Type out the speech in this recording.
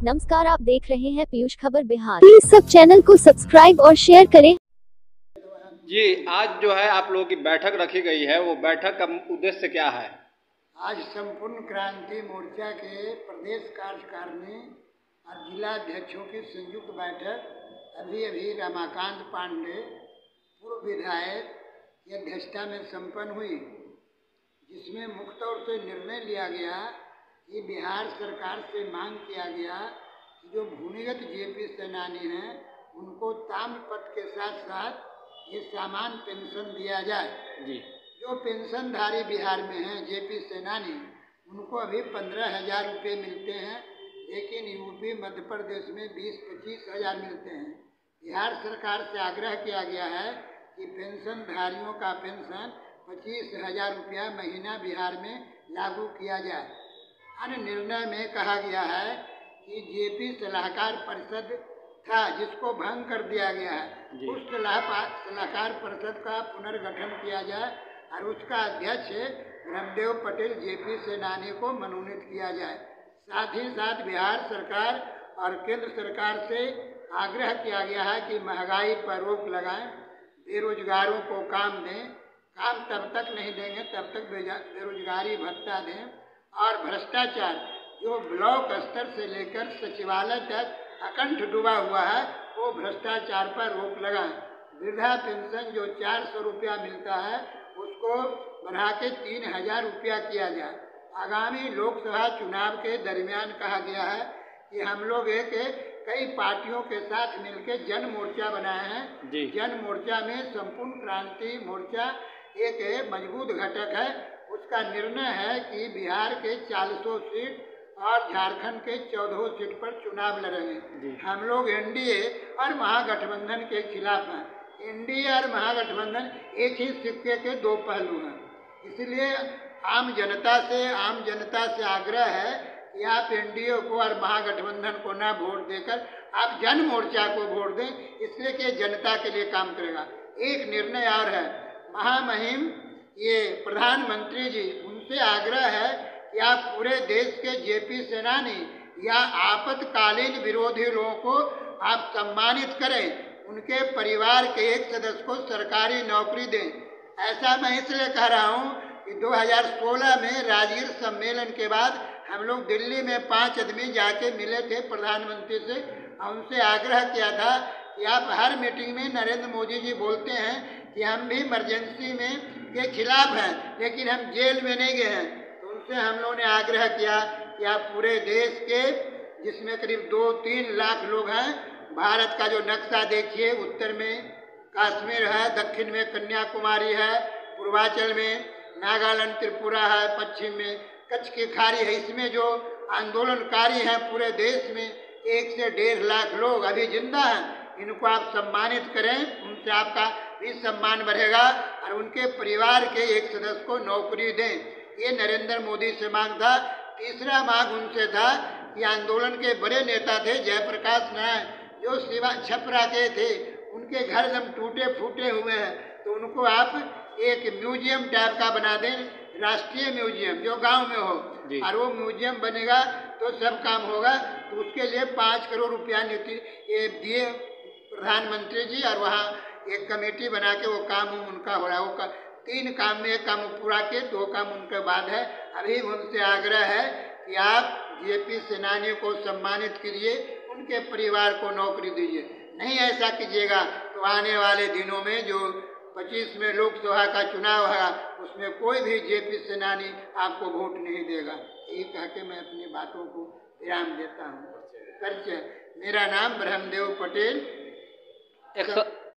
नमस्कार, आप देख रहे हैं पीयूष खबर बिहार। प्लीज सब चैनल को सब्सक्राइब और शेयर करें। जी, आज जो है आप लोगों की बैठक रखी गई है, वो बैठक का उद्देश्य क्या है? आज संपूर्ण क्रांति मोर्चा के प्रदेश कार्यकारिणी और जिला अध्यक्षों की संयुक्त बैठक अभी रमाकांत पांडे पूर्व विधायक की अध्यक्षता में संपन्न हुई, जिसमें मुख्य तौर से निर्णय लिया गया कि बिहार सरकार से मांग किया गया कि जो भूमिगत जेपी सेनानी हैं उनको ताम्रपत्र के साथ साथ ये सामान पेंशन दिया जाए। जी। जो पेंशनधारी बिहार में हैं जेपी सेनानी, उनको अभी 15,000 रुपये मिलते हैं, लेकिन यूपी मध्य प्रदेश में 20-25 हज़ार मिलते हैं। बिहार सरकार से आग्रह किया गया है कि पेंशनधारियों का पेंशन 25,000 रुपया महीना बिहार में लागू किया जाए। अन्य निर्णय में कहा गया है कि जेपी सलाहकार परिषद था जिसको भंग कर दिया गया है, उस सलाहकार परिषद का पुनर्गठन किया जाए और उसका अध्यक्ष ब्रह्मदेव पटेल जेपी सेनानी को मनोनीत किया जाए। साथ ही साथ बिहार सरकार और केंद्र सरकार से आग्रह किया गया है कि महंगाई पर रोक लगाएं, बेरोजगारों को काम दें, काम तब तक नहीं देंगे तब तक बेरोजगारी भत्ता दें, और भ्रष्टाचार जो ब्लॉक स्तर से लेकर सचिवालय तक अकंठ डूबा हुआ है, वो भ्रष्टाचार पर रोक लगाएं। वृद्धा पेंशन जो 400 रुपया मिलता है उसको बढ़ा के 3,000 रुपया किया जाए। आगामी लोकसभा चुनाव के दरमियान कहा गया है कि हम लोग कई पार्टियों के साथ मिलकर जन मोर्चा बनाए हैं। जन मोर्चा में संपूर्ण क्रांति मोर्चा एक मजबूत घटक है। उसका निर्णय है कि बिहार के 400 सीट और झारखंड के 14 सीट पर चुनाव लड़ेंगे। हम लोग एनडीए और महागठबंधन के खिलाफ हैं। एनडीए और महागठबंधन एक ही सिक्के के दो पहलू हैं। इसलिए आम जनता से आग्रह है कि आप एनडीए को और महागठबंधन को ना वोट देकर आप जन मोर्चा को वोट दें, इसलिए कि जनता के लिए काम करेगा। एक निर्णय और है, महामहिम ये प्रधानमंत्री जी, उनसे आग्रह है कि आप पूरे देश के जेपी सेनानी या आपातकालीन विरोधी लोगों को आप सम्मानित करें, उनके परिवार के एक सदस्य को सरकारी नौकरी दें। ऐसा मैं इसलिए कह रहा हूँ कि 2016 में राजगीर सम्मेलन के बाद हम लोग दिल्ली में 5 आदमी जाके मिले थे प्रधानमंत्री से, और उनसे आग्रह किया था कि आप हर मीटिंग में नरेंद्र मोदी जी बोलते हैं कि हम भी इमरजेंसी में के खिलाफ हैं, लेकिन हम जेल में नहीं गए हैं। तो उनसे हम लोगों ने आग्रह किया कि आप पूरे देश के, जिसमें करीब 2-3 लाख लोग हैं, भारत का जो नक्शा देखिए, उत्तर में कश्मीर है, दक्षिण में कन्याकुमारी है, पूर्वांचल में नागालैंड त्रिपुरा है, पश्चिम में कच्छ की खाड़ी है। इसमें जो आंदोलनकारी हैं पूरे देश में 1 से 1.5 लाख लोग अभी जिंदा हैं, इनको आप सम्मानित करें, उनसे आपका भी सम्मान बढ़ेगा और उनके परिवार के एक सदस्य को नौकरी दें। ये नरेंद्र मोदी से मांग था। तीसरा मांग उनसे था कि आंदोलन के बड़े नेता थे जयप्रकाश नारायण, जो शिवा छपरा के थे, उनके घर एकदम टूटे फूटे हुए हैं, तो उनको आप एक म्यूजियम टाइप का बना दें, राष्ट्रीय म्यूजियम जो गांव में हो, और वो म्यूजियम बनेगा तो सब काम होगा। तो उसके लिए 5 करोड़ रुपया नीति दिए प्रधानमंत्री जी, और वहाँ एक कमेटी बना के वो काम उनका हो रहा है। वो 3 काम में एक काम पूरा के 2 काम उनके बाद है। अभी उनसे आग्रह है कि आप जेपी सेनानी को सम्मानित कीजिए, उनके परिवार को नौकरी दीजिए। नहीं ऐसा कीजिएगा तो आने वाले दिनों में जो 25 में लोकसभा का चुनाव है, उसमें कोई भी जेपी सेनानी आपको वोट नहीं देगा। ये कह के मैं अपनी बातों को विराम देता हूँ। परिचय, मेरा नाम ब्रह्मदेव पटेल।